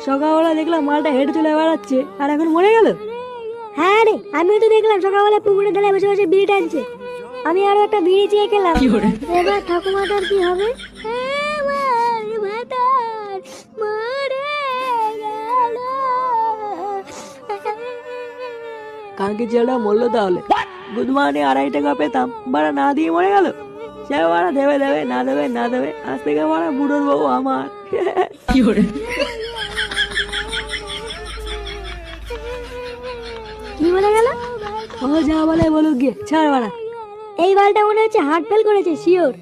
সকালবেলা দেখলাম মালটা হেঁটে চলে বেড়াচ্ছে আর এখন মরে গেল। হ্যাঁ রে, আমিও তো দেখলাম সকালবেলা পুকুরে ধারে বসে বসে বিড়ি টানছে। আমি আরো একটা বিড়ি চেয়ে খেলাম। এবার ঠাকুমাটার কি হবে? আমার ভাতার মরে গেল। কালকে ছেলেটা মরলো তাহলে। গুড মর্নিং 2.5 টাকা পেতাম, বাড়া না দিয়ে মরে গেল। সে বাড়া দেবে দেবে না দেবে না দেবে, আজ থেকে বাড়া বুড়োর বউ আমার। কি বলে গেল? ও যা বলে বলুক গিয়ে, ছাড় বাড়া। এই বালটা মনে হচ্ছে হার্ট ফেল করেছে, শিওর।